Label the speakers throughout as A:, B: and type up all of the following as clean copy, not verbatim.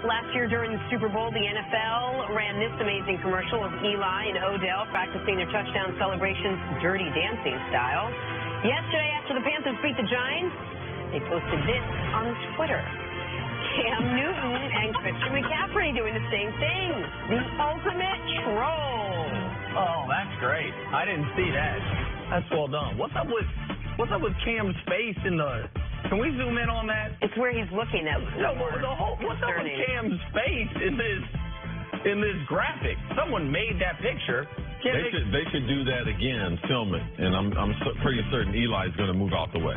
A: Last year during the Super Bowl, the NFL ran this amazing commercial of Eli and Odell practicing their touchdown celebrations dirty dancing style. Yesterday, after the Panthers beat the Giants, they posted this on Twitter. Cam Newton and Christian McCaffrey doing the same thing. The ultimate troll.
B: Oh, that's great. I didn't see that. That's well done. What's up with Cam's face in the... Can we zoom in on that?
A: It's where he's looking at.
B: No, what's up with Cam's face in this graphic? Someone made that picture.
C: They should do that again, film it, and I'm pretty certain Eli's going to move out the way.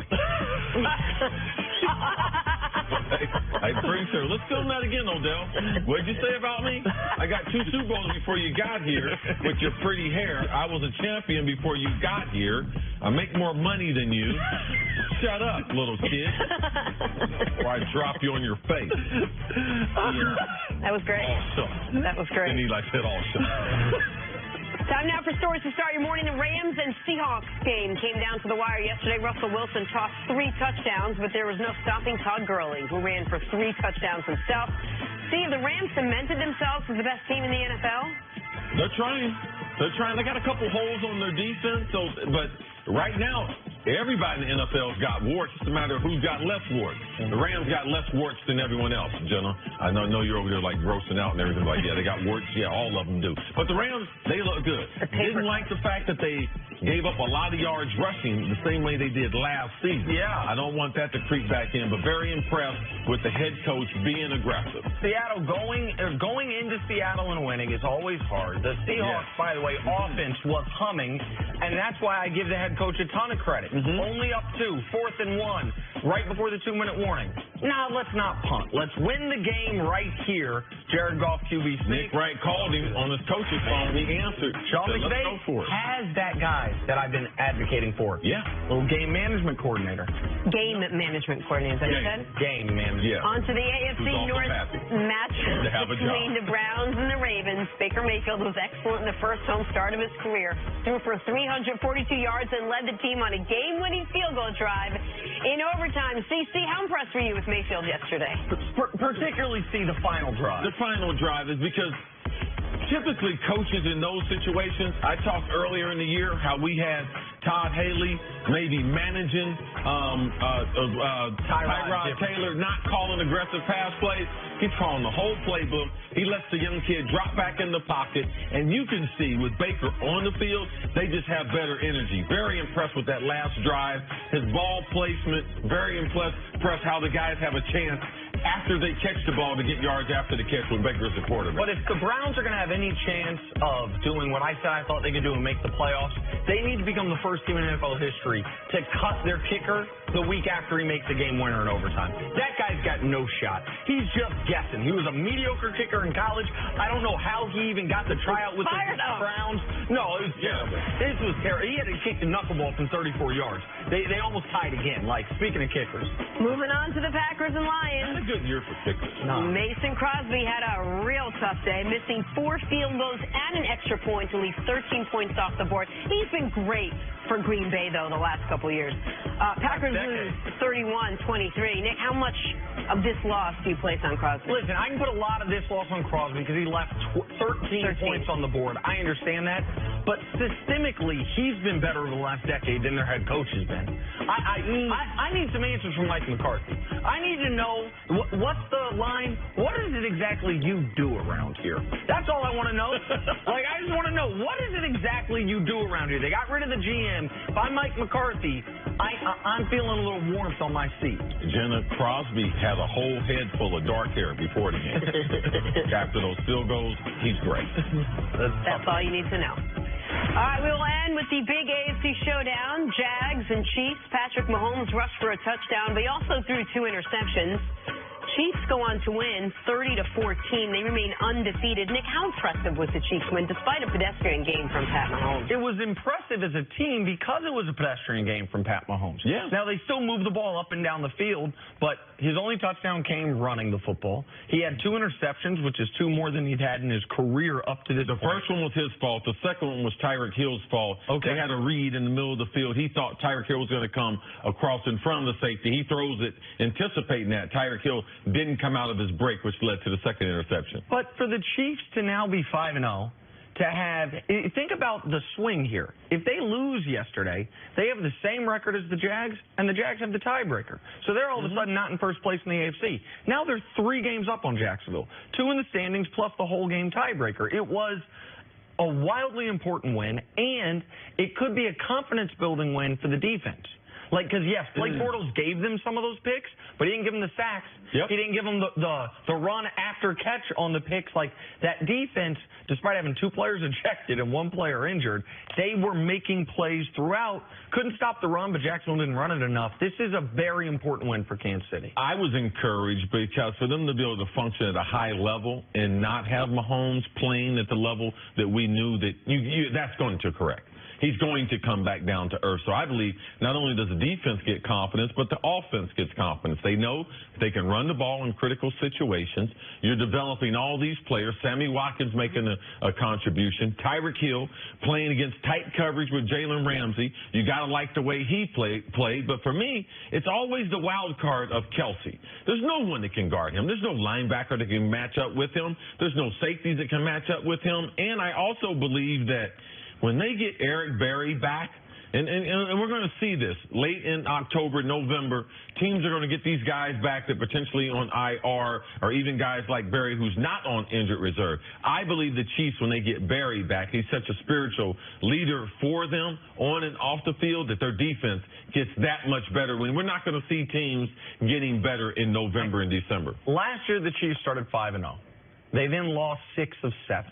C: I'm pretty sure. Let's film that again, Odell. What'd you say about me? I got 2 Super Bowls before you got here with your pretty hair. I was a champion before you got here. I make more money than you. Shut up, little kid. Or I drop you on your face.
A: That was great.
C: Awesome.
A: That was great.
C: And Eli said awesome.
A: Time now for stories to start your morning. The Rams and Seahawks game came down to the wire yesterday. Russell Wilson tossed 3 touchdowns, but there was no stopping Todd Gurley, who ran for 3 touchdowns himself. See, have the Rams cemented themselves as the best team in the NFL?
C: They're trying. They got a couple holes on their defense, but right now, everybody in the NFL's got warts. It's a matter of who's got less warts. The Rams got less warts than everyone else, Jenna. I know you're over there like grossing out and everything. Like, yeah, they got warts. Yeah, all of them do. But the Rams, they look good. Didn't like the fact that they gave up a lot of yards rushing the same way they did last season.
B: Yeah.
C: I don't want that to creep back in, but very impressed with the head coach being aggressive.
B: Seattle going into Seattle and winning is always hard. The Seahawks, by the way, offense was humming, and that's why I give the head coach a ton of credit. Only up 2, 4th and 1, right before the 2-minute warning. Now, let's not punt. Let's win the game right here. Jared Goff, QB speak.
C: Nick Wright called him on his coach's phone. He answered.
B: Sean McVay has that guy that I've been advocating for.
C: Yeah.
B: Little game management coordinator.
A: Game management coordinator, is that what you said?
B: Game management.
C: Yeah.
A: On to the AFC North matchup between the Browns and the Ravens. Baker Mayfield was excellent in the first home start of his career. Threw for 342 yards and led the team on a game-winning field goal drive in overtime. CC, how impressed were you with Mayfield yesterday?
B: Particularly see the final drive.
C: The final drive is because typically coaches in those situations, I talked earlier in the year how we had Todd Haley maybe managing Tyrod Taylor, not calling aggressive pass plays. He's calling the whole playbook. He lets the young kid drop back in the pocket, and you can see with Baker on the field, they just have better energy. Very impressed with that last drive. His ball placement, very impressed how the guys have a chance after they catch the ball to get yards after the catch when Baker's the quarterback.
B: But if the Browns are going to have any chance of doing what I said I thought they could do and make the playoffs, they need to become the first team in NFL history to cut their kicker the week after he makes the game winner in overtime. That guy's got no shot. He's just guessing. He was a mediocre kicker in college. I don't know how he even got the tryout with the Browns. No, it was terrible. This was terrible. He had to kick the knuckleball from 34 yards. They almost tied again, like, speaking of kickers.
A: Moving on to the Packers and Lions.
C: Not a good year for kickers.
A: No. Mason Crosby had a real tough day, missing 4 field goals and an extra point to leave 13 points off the board. He's been great for Green Bay, though, the last couple of years. Packers lose 31-23. Nick, how much of this loss do you place on Crosby?
B: Listen, I can put a lot of this loss on Crosby because he left 13 points on the board. I understand that. But systemically, he's been better over the last decade than their head coach has been. I need some answers from Mike McCarthy. I need to know what's the line. What is it exactly you do around here? That's all I want to know. Like, I just want to know, what is it exactly you do around here? They got rid of the GM. If I'm Mike McCarthy, I'm feeling a little warmth on my seat.
C: Jenna, Crosby had a whole head full of dark hair before the game. After those field goals, he's great.
A: That's all you need to know. All right, we'll end with the big AFC showdown. Jags and Chiefs. Patrick Mahomes rushed for a touchdown, but he also threw 2 interceptions. Chiefs go on to win 30-14. They remain undefeated. Nick, how impressive was the Chiefs win despite a pedestrian game from Pat Mahomes?
B: It was impressive as a team because it was a pedestrian game from Pat Mahomes.
C: Yeah.
B: Now, they still moved the ball up and down the field, but his only touchdown came running the football. He had 2 interceptions, which is 2 more than he'd had in his career up to this point.
C: The first one was his fault. The second one was Tyreek Hill's fault.
B: Okay.
C: They had a read in the middle of the field. He thought Tyreek Hill was going to come across in front of the safety. He throws it anticipating that. Tyreek Hill didn't come out of his break, which led to the second interception.
B: But for the Chiefs to now be 5-0, to have, think about the swing here. If they lose yesterday, they have the same record as the Jags, and the Jags have the tiebreaker. So they're all of a sudden not in first place in the AFC. Now they're 3 games up on Jacksonville, 2 in the standings plus the whole game tiebreaker. It was a wildly important win, and it could be a confidence-building win for the defense. Like, because, yes, Blake Bortles gave them some of those picks, but he didn't give them the sacks.
C: Yep.
B: He didn't give them the run after catch on the picks. Like, that defense, despite having 2 players ejected and 1 player injured, they were making plays throughout. Couldn't stop the run, but Jacksonville didn't run it enough. This is a very important win for Kansas City.
C: I was encouraged because for them to be able to function at a high level and not have Mahomes playing at the level that we knew that that's going to correct. He's going to come back down to earth. So I believe not only does the defense get confidence, but the offense gets confidence. They know they can run the ball in critical situations. You're developing all these players. Sammy Watkins making a contribution. Tyreek Hill playing against tight coverage with Jalen Ramsey. You got to like the way he played. But for me, it's always the wild card of Kelsey. There's no one that can guard him. There's no linebacker that can match up with him. There's no safeties that can match up with him. And I also believe that when they get Eric Berry back, and we're going to see this late in October, November, teams are going to get these guys back that potentially on IR, or even guys like Berry who's not on injured reserve. I believe the Chiefs, when they get Berry back, he's such a spiritual leader for them on and off the field that their defense gets that much better. When we're not going to see teams getting better in November and December.
B: Last year, the Chiefs started 5-0. They then lost 6 of 7.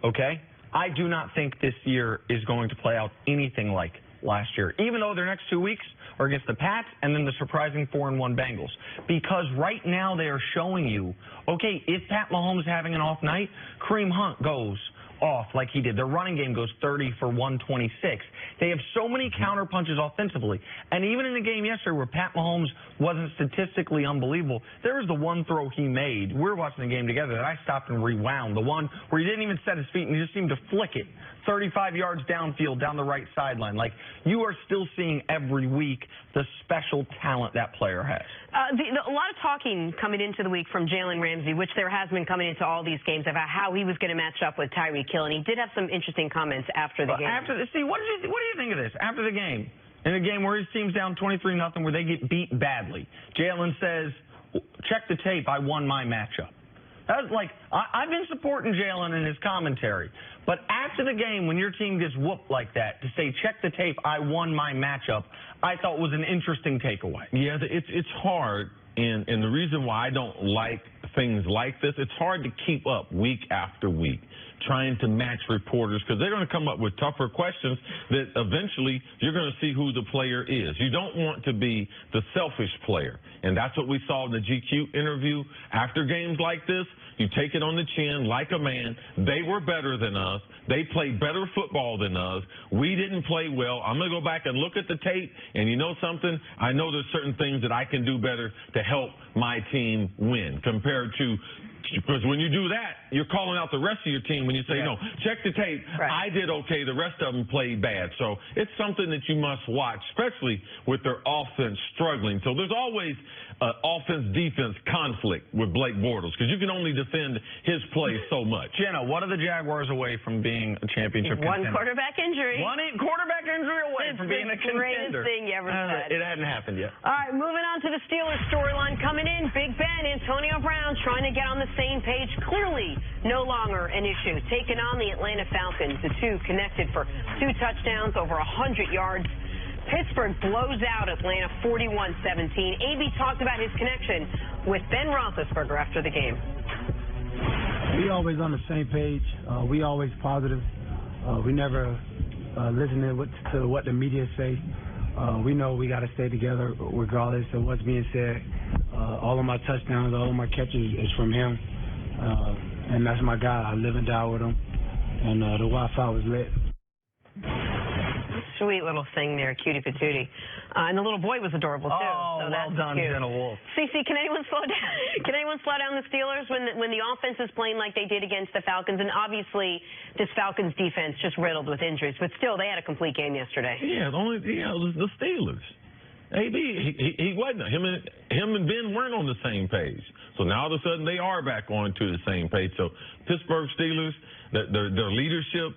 B: Okay? I do not think this year is going to play out anything like last year, even though their next 2 weeks are against the Pats and then the surprising 4-1 Bengals. Because right now they are showing you, okay, if Pat Mahomes is having an off night, Kareem Hunt goes off like he did. Their running game goes 30 for 126. They have so many counter punches offensively. And even in the game yesterday where Pat Mahomes wasn't statistically unbelievable, there was the one throw he made. We were watching the game together that I stopped and rewound. The one where he didn't even set his feet and he just seemed to flick it 35 yards downfield down the right sideline. Like, you are still seeing every week the special talent that player has.
A: A lot of talking coming into the week from Jalen Ramsey, which there has been coming into all these games, about how he was going to match up with Tyreek Hill, and he did have some interesting comments after the game.
B: What do you think of this? After the game, in a game where his team's down 23-0, where they get beat badly, Jalen says, check the tape, I won my matchup. That was like, I've been supporting Jalen in his commentary, but after the game, when your team gets whooped like that, to say, check the tape, I won my matchup, I thought was an interesting takeaway.
C: Yeah, it's hard, and the reason why I don't like things like this, it's hard to keep up week after week, trying to match reporters, because they're going to come up with tougher questions that eventually you're going to see who the player is. You don't want to be the selfish player, and that's what we saw in the GQ interview. After games like this, you take it on the chin like a man. They were better than us. They played better football than us. We didn't play well. I'm going to go back and look at the tape, and you know something? I know there's certain things that I can do better to help my team win compared to, because when you do that, you're calling out the rest of your team when you say, no, check the tape. Right. I did okay. The rest of them played bad. So it's something that you must watch, especially with their offense struggling. So there's always offense-defense conflict with Blake Bortles, because you can only defend his play so much.
B: Jenna, what are the Jaguars away from being a championship contender?
A: One quarterback injury.
B: One quarterback injury away from being a contender.
A: It's the greatest thing you ever said.
B: It hadn't happened yet.
A: All right, moving on to the Steelers storyline coming in. Big Ben, Antonio Brown trying to get on the same page. Clearly no longer an issue. Taking on the Atlanta Falcons. The two connected for 2 touchdowns, over 100 yards. Pittsburgh blows out Atlanta 41-17. AB talked about his connection with Ben Roethlisberger after the game.
D: We always on the same page. We always positive. We never listen to what the media say. We know we got to stay together regardless of what's being said. All of my touchdowns, all of my catches is from him. And that's my guy. I live and die with him. And the Wi-Fi was lit.
A: Sweet little thing there, cutie patootie. And the little boy was adorable, too.
B: Oh,
A: so
B: well done, Jenna Wolf.
A: CC, can anyone slow down? Can anyone slow down the Steelers when the offense is playing like they did against the Falcons? And obviously, this Falcons defense just riddled with injuries. But still, they had a complete game yesterday.
C: Yeah, the Steelers. AB, he wasn't. Him and Ben weren't on the same page. So now all of a sudden they are back on to the same page. So Pittsburgh Steelers, their leadership,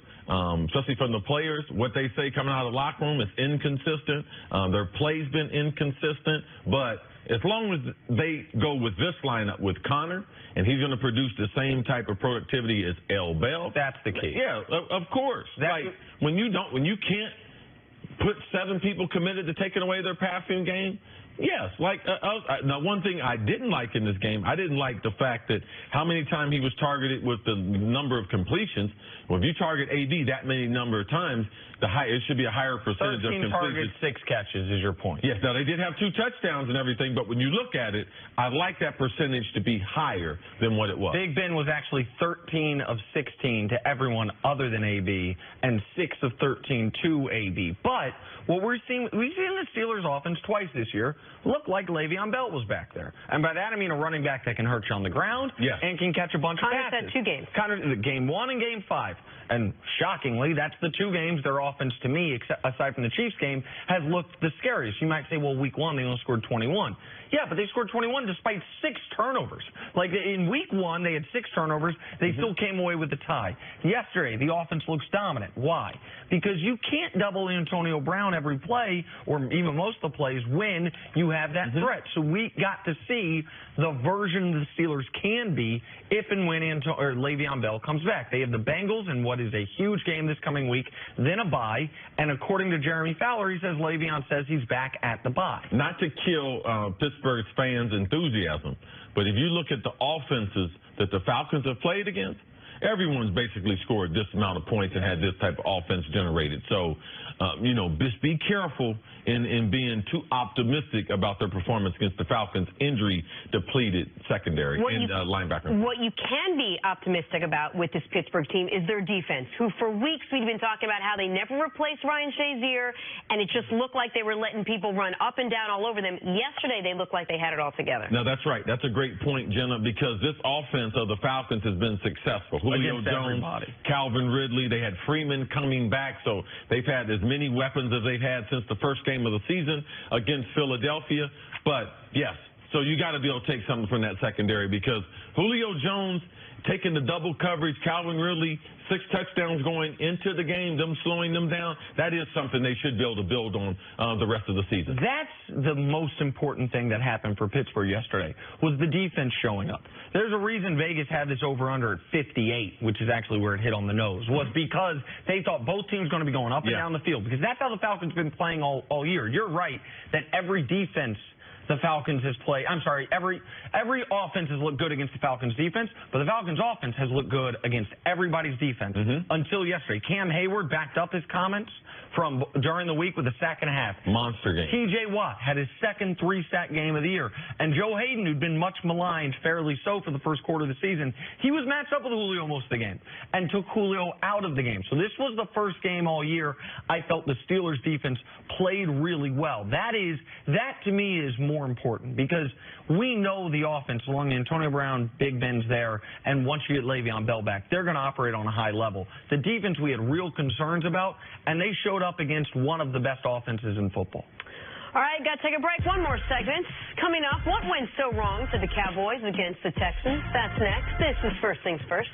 C: especially from the players, what they say coming out of the locker room is inconsistent. Their play's been inconsistent, but as long as they go with this lineup with Connor, and he's going to produce the same type of productivity as L. Bell.
B: That's the key.
C: Yeah, of course. Like when you can't put 7 people committed to taking away their passing game. Yes, now one thing I didn't like in this game, I didn't like the fact that how many times he was targeted with the number of completions. Well, if you target AD that many number of times, it should be a higher percentage of completions.
B: 13 targets, 6 catches is your point.
C: Yes, now they did have 2 touchdowns and everything, but when you look at it, I like that percentage to be higher than what it was.
B: Big Ben was actually 13 of 16 to everyone other than AB, and 6 of 13 to AB. But what we've seen the Steelers offense twice this year look like Le'Veon Bell was back there. And by that I mean a running back that can hurt you on the ground and can catch a bunch of passes.
A: Connor's had 2 games.
B: Connor, game 1 and game 5. And shockingly, that's the 2 games their offense, to me, aside from the Chiefs game, has looked the scariest. You might say, well, week 1, they only scored 21. Yeah, but they scored 21 despite 6 turnovers. Like, in week 1, they had 6 turnovers. They still came away with the tie. Yesterday, the offense looks dominant. Why? Because you can't double Antonio Brown every play, or even most of the plays, when you have that threat. So we got to see the version the Steelers can be if and when Le'Veon Bell comes back. They have the Bengals in what is a huge game this coming week, then a bye, and according to Jeremy Fowler, Le'Veon says he's back at the bye.
C: Not to kill Pittsburgh's fans' enthusiasm, but if you look at the offenses that the Falcons have played against, everyone's basically scored this amount of points and had this type of offense generated. So, just be careful in being too optimistic about their performance against the Falcons' injury-depleted secondary linebacker.
A: What you can be optimistic about with this Pittsburgh team is their defense, who for weeks we've been talking about how they never replaced Ryan Shazier, and it just looked like they were letting people run up and down all over them. Yesterday, they looked like they had it all together.
C: No, that's right. That's a great point, Jenna, because this offense of the Falcons has been successful. Julio Jones, Calvin Ridley, they had Freeman coming back, so they've had as many weapons as they've had since the first game of the season against Philadelphia. But, yes, so you got to be able to take something from that secondary because Julio Jones taking the double coverage, Calvin Ridley, 6 touchdowns going into the game, them slowing them down, that is something they should be able to build on the rest of the season.
B: That's the most important thing that happened for Pittsburgh yesterday, was the defense showing up. There's a reason Vegas had this over-under at 58, which is actually where it hit on the nose, was because they thought both teams were going to be going up and down the field, because that's how the Falcons have been playing all year. You're right that every defense the Falcons has played. I'm sorry, every offense has looked good against the Falcons defense, but the Falcons offense has looked good against everybody's defense until yesterday. Cam Hayward backed up his comments from during the week with a sack and a half.
C: Monster game.
B: TJ Watt had his second 3-sack game of the year. And Joe Hayden, who'd been much maligned, fairly so, for the first quarter of the season, he was matched up with Julio most of the game and took Julio out of the game. So this was the first game all year I felt the Steelers defense played really well. That to me is more important, because we know the offense along the Antonio Brown, Big Ben's there, and once you get Le'Veon Bell back, they're going to operate on a high level. The defense we had real concerns about, and they showed up against one of the best offenses in football.
A: All right, got to take a break. One more segment. Coming up, what went so wrong for the Cowboys against the Texans? That's next. This is First Things First.